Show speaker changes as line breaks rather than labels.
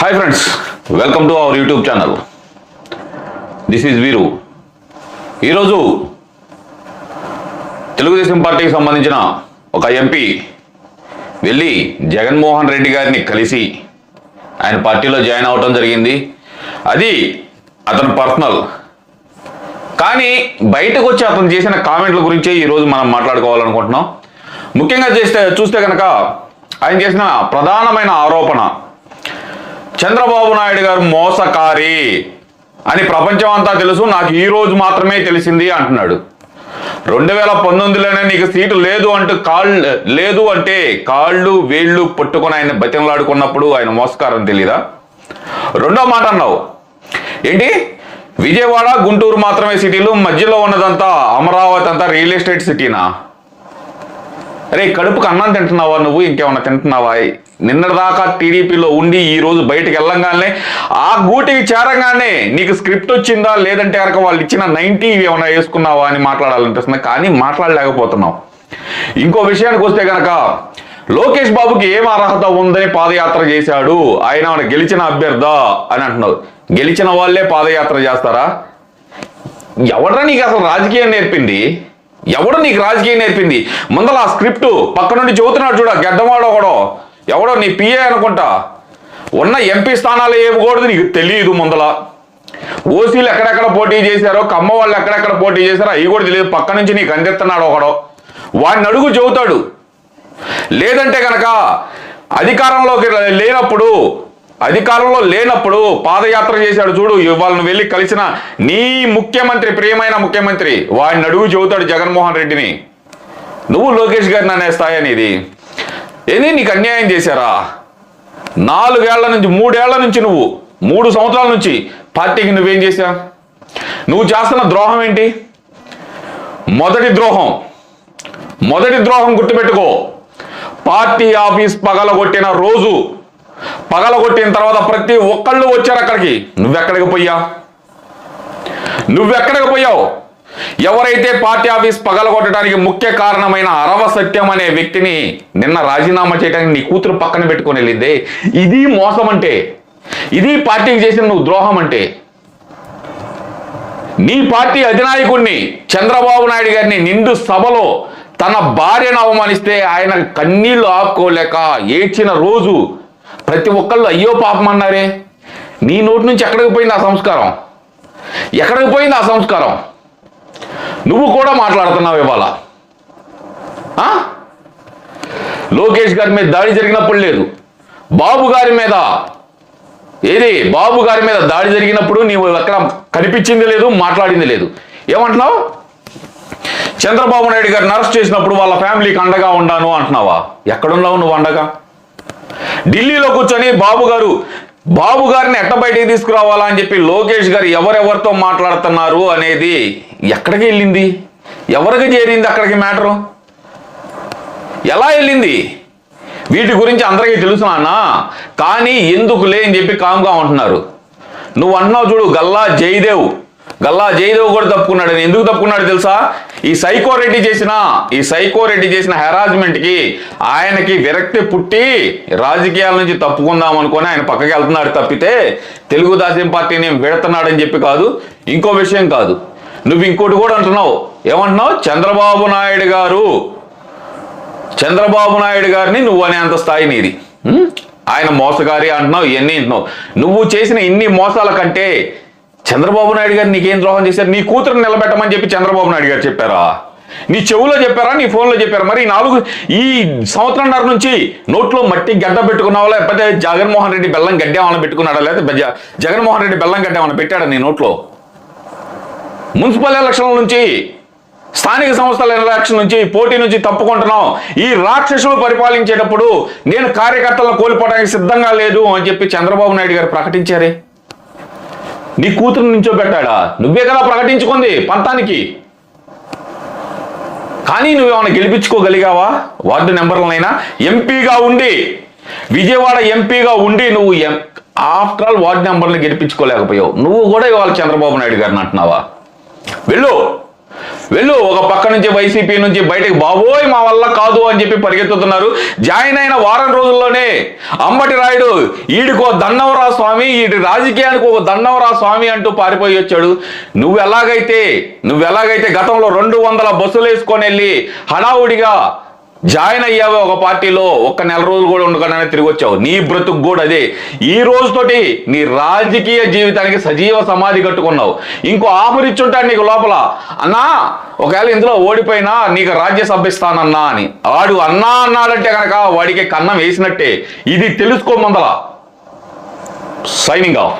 Hi friends, welcome to our YouTube channel. This is వీరు. ఈరోజు తెలుగుదేశం పార్టీకి సంబంధించిన ఒక ఎంపీ వెళ్ళి జగన్మోహన్ రెడ్డి గారిని కలిసి ఆయన పార్టీలో జాయిన్ అవటం జరిగింది. అది అతని పర్సనల్. కానీ బయటకు వచ్చి అతను చేసిన కామెంట్ల గురించే ఈరోజు మనం మాట్లాడుకోవాలనుకుంటున్నాం. ముఖ్యంగా చూస్తే కనుక ఆయన చేసిన ప్రధానమైన ఆరోపణ, చంద్రబాబు నాయుడు గారు మోసకారి అని ప్రపంచం అంతా తెలుసు, నాకు ఈ రోజు మాత్రమే తెలిసింది అంటున్నాడు. 2019లోనే నీకు సీటు లేదు అంటే కాళ్ళు వేళ్ళు పట్టుకొని ఆయన బతిమలాడుకున్నప్పుడు ఆయన మోసకారని తెలీదా? రెండో మాట అన్నావు ఏంటి, విజయవాడ గుంటూరు మాత్రమే సిటీలు, మధ్యలో ఉన్నదంతా అమరావతి అంతా రియల్ ఎస్టేట్ సిటీనా? అరే, కడుపుకు అన్నం తింటున్నావా నువ్వు? ఇంకేమన్నా తింటున్నావా? నిన్నటిదాకా టీడీపీలో ఉండి ఈ రోజు బయటకు వెళ్ళంగానే, ఆ గూటికి చేరంగానే నీకు స్క్రిప్ట్ వచ్చిందా, లేదంటే కనుక వాళ్ళు ఇచ్చిన 90 ఏమైనా వేసుకున్నావా అని మాట్లాడాలనిపిస్తుంది, కానీ మాట్లాడలేకపోతున్నావు. ఇంకో విషయానికి వస్తే కనుక, లోకేష్ బాబుకి ఏం అర్హత ఉందని పాదయాత్ర చేశాడు, ఆయన గెలిచిన అభ్యర్థా అని అంటున్నావు. గెలిచిన వాళ్ళే పాదయాత్ర చేస్తారా? ఎవడరా నీకు అసలు రాజకీయం నేర్పింది? ఎవడో నీకు రాజకీయం నేర్పింది? ముందల ఆ స్క్రిప్ట్ పక్క నుండి చెబుతున్నాడు చూడ, గడ్డమాడో ఒకడో, ఎవడో నీ పిఏ అనుకుంటా. ఉన్న ఎంపీ స్థానాలు ఏమకూడదు నీకు తెలియదు. ముందల ఓసీలు ఎక్కడెక్కడ పోటీ చేశారో, కమ్మ వాళ్ళు ఎక్కడెక్కడ పోటీ చేశారో అవి కూడా తెలియదు. పక్క నుంచి నీకు అందిస్తున్నాడు ఒకడో, వాడిని అడుగు చెబుతాడు. లేదంటే కనుక అధికారంలో లేనప్పుడు పాదయాత్ర చేశాడు చూడు, వాళ్ళని వెళ్ళి కలిసిన నీ ముఖ్యమంత్రి, ప్రియమైన ముఖ్యమంత్రి, వాడిని అడుగు చెబుతాడు జగన్మోహన్ రెడ్డిని. నువ్వు లోకేష్ గారిని అనే స్థాయి అనేది ఏది? నీకు అన్యాయం చేశారా? 4 ఏళ్ల నుంచి 3 ఏళ్ల నుంచి నువ్వు 3 సంవత్సరాల నుంచి పార్టీకి నువ్వేం చేశావు? నువ్వు చేస్తున్న ద్రోహం ఏంటి? మొదటి ద్రోహం గుర్తుపెట్టుకో. పార్టీ ఆఫీస్ పగలగొట్టిన రోజు, పగలగొట్టిన తర్వాత ప్రతి ఒక్కళ్ళు వచ్చారు అక్కడికి. నువ్వెక్కడికి పోయావు? ఎవరైతే పార్టీ ఆఫీస్ పగలగొట్టడానికి ముఖ్య కారణమైన అరవ సత్యం అనే వ్యక్తిని నిన్న రాజీనామా చేయడానికి నీ కూతురు పక్కన పెట్టుకొని వెళ్ళిందే, ఇది మోసం అంటే, ఇది పార్టీకి చేసిన నువ్వు ద్రోహం అంటే. నీ పార్టీ అధినాయకుడిని చంద్రబాబు నాయుడు గారిని నిండు సభలో తన భార్యను అవమానిస్తే ఆయన కన్నీళ్లు ఆపుకోలేక ఏడ్చిన రోజు ప్రతి ఒక్కళ్ళు అయ్యో పాపం అన్నారే. నీ నోటి నుంచి ఎక్కడికి పోయింది ఆ సంస్కారం? నువ్వు కూడా మాట్లాడుతున్నావు ఇవాళ. లోకేష్ గారి మీద దాడి జరిగినప్పుడు లేదు, బాబు గారి మీద దాడి జరిగినప్పుడు నీవు ఎక్కడ కనిపించింది లేదు, మాట్లాడింది లేదు. ఏమంటున్నావు? చంద్రబాబు నాయుడు గారిని అరెస్ట్ చేసినప్పుడు వాళ్ళ ఫ్యామిలీకి అండగా ఉన్నాను అంటున్నావా? ఎక్కడున్నావు నువ్వు అండగా? ఢిల్లీలో కూర్చొని బాబు గారిని ఎట్ట బయటికి తీసుకురావాలా అని చెప్పి లోకేష్ గారు ఎవరెవరితో మాట్లాడుతున్నారు అనేది ఎక్కడికి వెళ్ళింది? ఎవరికి చేరింది అక్కడికి మ్యాటరు? ఎలా వెళ్ళింది? వీటి గురించి అందరికీ తెలుసు నాన్న, కానీ ఎందుకులే అని చెప్పి కామ్గా ఉంటున్నారు. నువ్వు అంటున్నావు చూడు, గల్లా జయదేవ్ కూడా తప్పుకున్నాడు. ఎందుకు తప్పుకున్నాడు తెలుసా? ఈ సైకో రెడ్డి చేసిన హెరాస్మెంట్కి ఆయనకి విరక్తి పుట్టి రాజకీయాల నుంచి తప్పుకుందాం అనుకొని ఆయన పక్కకి వెళ్తున్నాడు తప్పితే తెలుగుదేశం పార్టీని వెళుతున్నాడని చెప్పి కాదు, ఇంకో విషయం కాదు. నువ్వు ఇంకోటి కూడా అంటున్నావు. ఏమంటున్నావు? చంద్రబాబు నాయుడు గారిని నువ్వు అనేంత స్థాయి నీది. ఆయన మోసగారి అంటున్నావు, ఇవన్నీ అంటున్నావు. నువ్వు చేసిన ఇన్ని మోసాల కంటే చంద్రబాబు నాయుడు గారు నీకేం ద్రోహం చేశారు? నీ కూతురు నిలబెట్టమని చెప్పి చంద్రబాబు నాయుడు గారు చెప్పారా? నీ చెవులో చెప్పారా? నీ ఫోన్లో చెప్పారా? మరి ఈ సంవత్సరంన్నర నుంచి నోట్లో మట్టి గడ్డ పెట్టుకున్నావా, లేకపోతే జగన్మోహన్ రెడ్డి బెల్లం గడ్డ ఏమైనా పెట్టుకున్నాడా, లేకపోతే జగన్మోహన్ రెడ్డి బెల్లం గడ్డ ఏమైనా పెట్టాడా నీ నోట్లో? మున్సిపల్ ఎలక్షన్ల నుంచి, స్థానిక సంస్థల ఎలక్షన్ నుంచి, పోటీ నుంచి తప్పుకుంటున్నావు. ఈ రాక్షసులు పరిపాలించేటప్పుడు నేను కార్యకర్తలను కోల్పోవడానికి సిద్ధంగా లేదు అని చెప్పి చంద్రబాబు నాయుడు గారు ప్రకటించారే. నీ కూతురు నుంచో పెట్టాడా? నువ్వే కదా ప్రకటించుకుంది పంతానికి. కానీ నువ్వేమైనా గెలిపించుకోగలిగావా? వార్డు నెంబర్లనైనా విజయవాడ ఎంపీగా ఉండి నువ్వు ఆఫ్టర్ ఆల్ వార్డు నెంబర్ని గెలిపించుకోలేకపోయావు. నువ్వు కూడా ఇవాళ చంద్రబాబు నాయుడు గారిని అంటున్నావా? వెళ్ళు, వెళ్ళు. ఒక పక్క నుంచి వైసీపీ నుంచి బయటకు బాబోయ్ మా వల్ల కాదు అని చెప్పి పరిగెత్తుతున్నారు. జాయిన్ అయిన వారం రోజుల్లోనే అంబటి రాయుడు ఈడికో దండవరా స్వామి, ఈడి రాజకీయానికి ఒక దండవరా స్వామి అంటూ పారిపోయి వచ్చాడు. నువ్వు ఎలాగైతే గతంలో 200 బస్సులు వేసుకొని వెళ్ళి హడావుడిగా జాయిన్ అయ్యావు ఒక పార్టీలో, ఒక్క నెల రోజులు కూడా ఉండగానే తిరిగి వచ్చావు. నీ బ్రతుకు కూడా అదే. ఈ రోజుతోటి నీ రాజకీయ జీవితానికి సజీవ సమాధి కట్టుకున్నావు. ఇంకో ఆఫర్ ఇచ్చుంటాడు నీకు లోపల, అన్నా ఒకవేళ ఇందులో ఓడిపోయినా నీకు రాజ్యసభ ఇస్తానన్నా అని. వాడు అన్నా అన్నాడంటే కనుక వాడికి కన్నం వేసినట్టే. ఇది తెలుసుకో ముందల. Signing off.